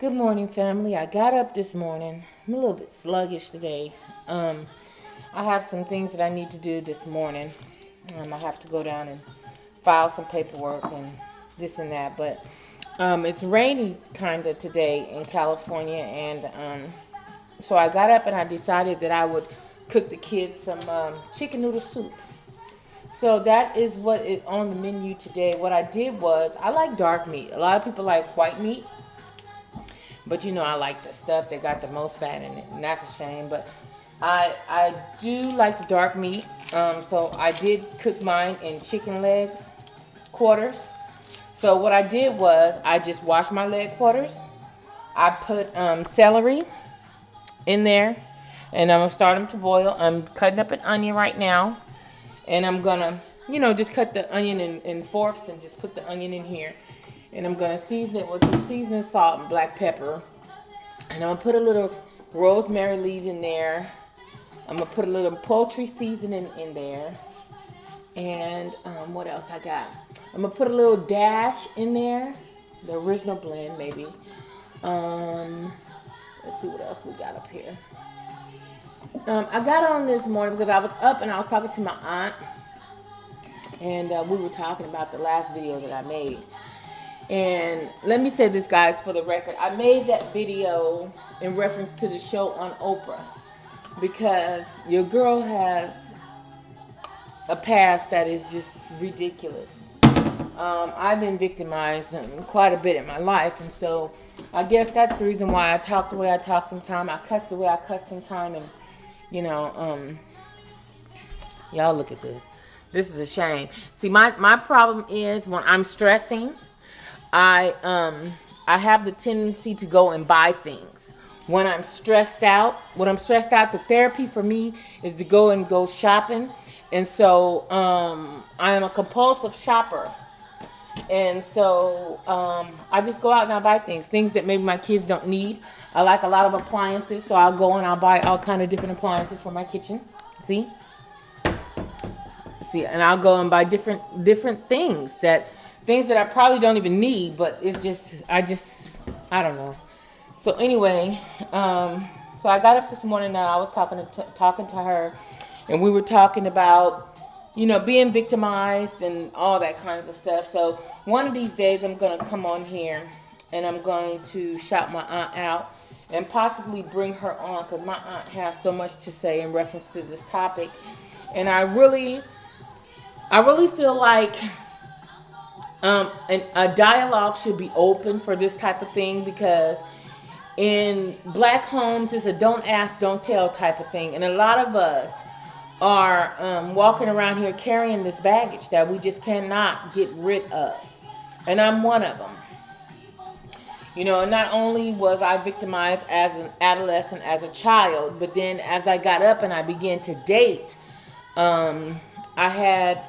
Good morning, family. I got up this morning. I'm a little bit sluggish today. Um, I have some things that I need to do this morning. I have to go down and file some paperwork and this and that. But it's rainy kind of today in California, and so I got up and I decided that I would cook the kids some chicken noodle soup. So that is what is on the menu today. What I did was I like dark meat. A lot of people like white meat. But I like the stuff that got the most fat in it, and that's a shame. But I do like the dark meat. So I did cook mine in chicken legs, quarters. So what I did was I just washed my leg quarters. I put celery in there, and I'm gonna start them to boil. I'm cutting up an onion right now, and I'm gonna, just cut the onion in forks and just put the onion in here. And I'm gonna season it with some seasoning salt and black pepper. And I'm gonna put a little rosemary leaf in there. I'm gonna put a little poultry seasoning in there. And what else I got? I'm gonna put a little dash in there, the original blend maybe. Let's see what else we got up here. I got on this morning because I was up and I was talking to my aunt, and we were talking about the last video that I made. And let me say this, guys, for the record. I made that video in reference to the show on Oprah because your girl has a past that is just ridiculous. I've been victimized quite a bit in my life, and so I guess that's the reason why I talk the way I talk sometimes. I cuss the way I cuss sometimes, and y'all look at this. This is a shame. See, my problem is when I'm stressing, I have the tendency to go and buy things. When I'm stressed out, the therapy for me is to go shopping. And so I am a compulsive shopper. And so I just go out and I buy things that maybe my kids don't need. I like a lot of appliances, so I'll go and I'll buy all kind of different appliances for my kitchen. See, and I'll go and buy different things that I probably don't even need, but it's just I don't know. So anyway, so I got up this morning. Now I was talking to her, and we were talking about being victimized and all that kinds of stuff. So one of these days I'm gonna come on here and I'm going to shout my aunt out and possibly bring her on because my aunt has so much to say in reference to this topic, and I really feel like a dialogue should be open for this type of thing because in black homes it's a don't ask, don't tell type of thing, and a lot of us are walking around here carrying this baggage that we just cannot get rid of, and I'm one of them. And not only was I victimized as an adolescent, as a child, but then as I got up and I began to date, I had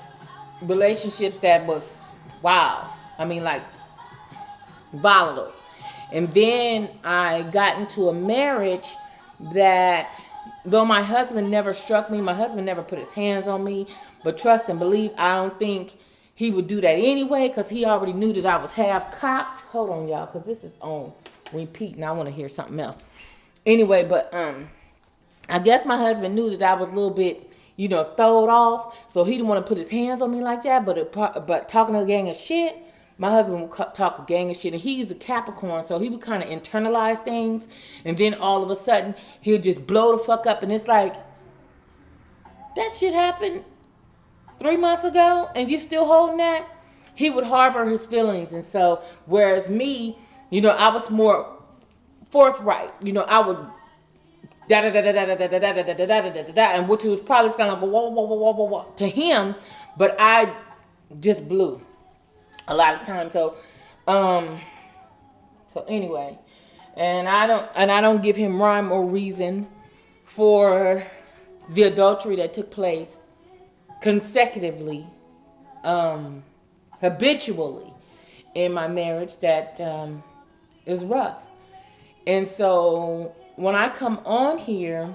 relationships that was wow. I mean, like volatile. And then I got into a marriage that, though my husband never struck me, my husband never put his hands on me, but trust and believe, I don't think he would do that anyway because he already knew that I was half cocked. Hold on, y'all, because this is on repeat and I want to hear something else. Anyway, but I guess my husband knew that I was a little bit throwed off. So he didn't want to put his hands on me like that. But talking a gang of shit, my husband would talk a gang of shit. And he's a Capricorn, so he would kind of internalize things. And then all of a sudden, he'll just blow the fuck up. And it's like, that shit happened 3 months ago and you still holding that? He would harbor his feelings. And so, whereas me, I was more forthright. I would da da da da da da da da da da da da da da da, and which was probably sounding like whoa whoa whoa whoa whoa whoa to him, but I just blew a lot of times. So anyway, and I don't give him rhyme or reason for the adultery that took place consecutively, habitually in my marriage that is rough. And so when I come on here,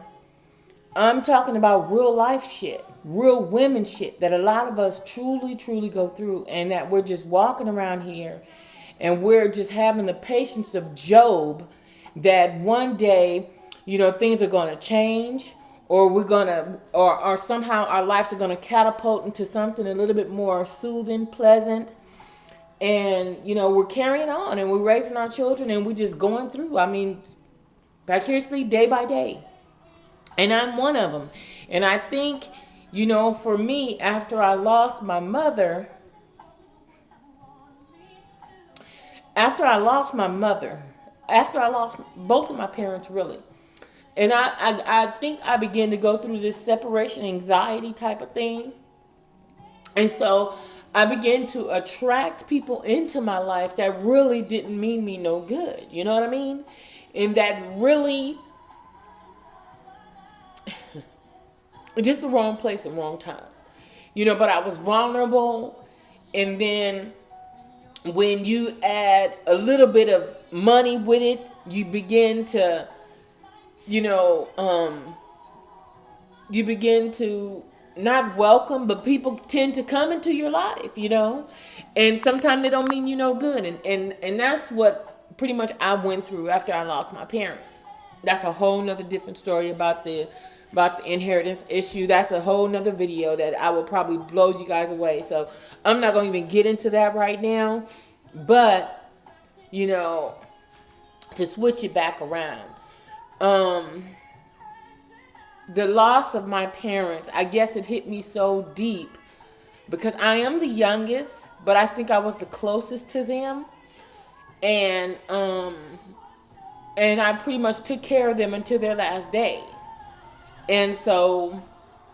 I'm talking about real life shit, real women shit that a lot of us truly, truly go through, and that we're just walking around here and we're just having the patience of Job, that one day, things are going to change, or we're going to, or somehow our lives are going to catapult into something a little bit more soothing, pleasant. And, we're carrying on and we're raising our children and we're just going through, vicariously day by day. And I'm one of them. And I think, for me, after I lost my mother, after I lost both of my parents, really, and I think I began to go through this separation anxiety type of thing. And so I began to attract people into my life that really didn't mean me no good. You know what I mean? And that really, just the wrong place and wrong time. But I was vulnerable. And then when you add a little bit of money with it, you begin to, you begin to not welcome, but people tend to come into your life, and sometimes they don't mean you no good. And that's what pretty much I went through after I lost my parents. That's a whole nother different story about the inheritance issue. That's a whole nother video that I will probably blow you guys away. So I'm not going to even get into that right now. But, to switch it back around, the loss of my parents, I guess it hit me so deep because I am the youngest, but I think I was the closest to them. And I pretty much took care of them until their last day. And so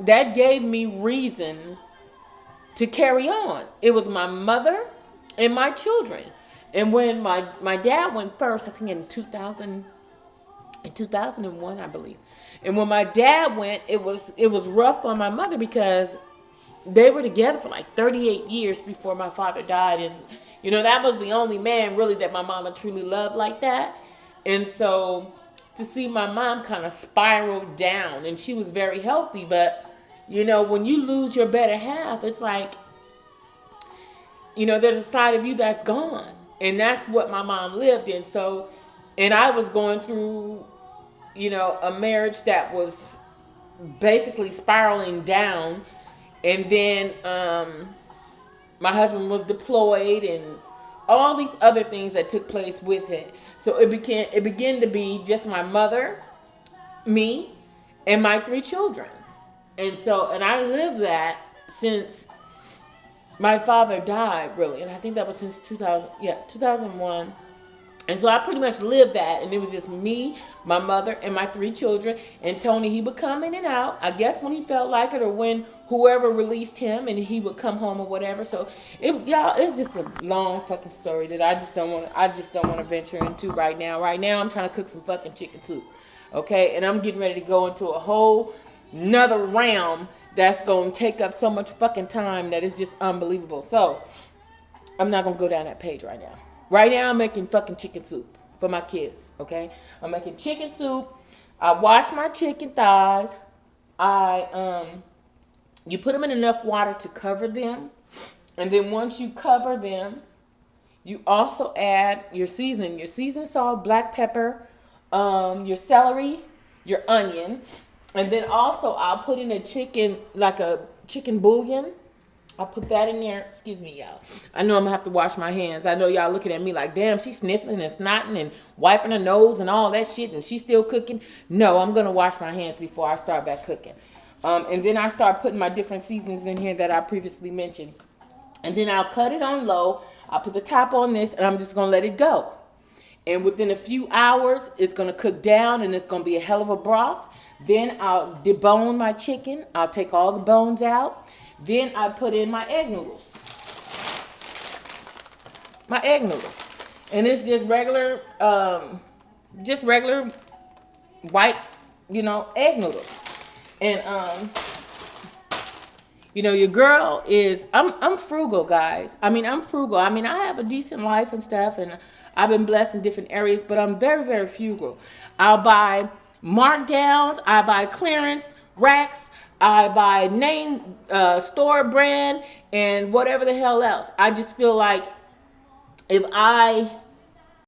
that gave me reason to carry on. It was my mother and my children. And when my dad went first, I think in 2001, I believe. And when my dad went, it was rough on my mother because they were together for like 38 years before my father died. And, that was the only man really that my mama truly loved like that. And so to see my mom kind of spiral down, and she was very healthy, but, when you lose your better half, it's like, there's a side of you that's gone. And that's what my mom lived in. So, and I was going through, a marriage that was basically spiraling down. And then my husband was deployed and all these other things that took place with it. So it began to be just my mother, me, and my 3 children. And I lived that since my father died, really. And I think that was since 2001. And so I pretty much lived that. And it was just me, my mother, and my 3 children. And Tony, he would come in and out, I guess when he felt like it, or when whoever released him, and he would come home or whatever. So it's just a long fucking story that I just don't want to venture into right now. Right now I'm trying to cook some fucking chicken soup. Okay? And I'm getting ready to go into a whole another realm that's going to take up so much fucking time that is just unbelievable. So I'm not going to go down that page right now. Right now I'm making fucking chicken soup for my kids. Okay? I'm making chicken soup. I wash my chicken thighs. You put them in enough water to cover them. And then once you cover them, you also add your seasoning. Your seasoned salt, black pepper, your celery, your onion. And then also I'll put in a chicken bouillon. I'll put that in there. Excuse me, y'all. I know I'm going to have to wash my hands. I know y'all looking at me like, damn, she's sniffling and snotting and wiping her nose and all that shit, and she's still cooking. No, I'm going to wash my hands before I start back cooking. And then I start putting my different seasonings in here that I previously mentioned. And then I'll cut it on low. I'll put the top on this, and I'm just going to let it go. And within a few hours, it's going to cook down, and it's going to be a hell of a broth. Then I'll debone my chicken. I'll take all the bones out. Then I put in my egg noodles. And it's just regular white, egg noodles. And, your girl is, I'm frugal, guys. I'm frugal. I have a decent life and stuff, and I've been blessed in different areas, but I'm very, very frugal. I'll buy markdowns. I buy clearance racks. I buy name store brand and whatever the hell else. I just feel like if I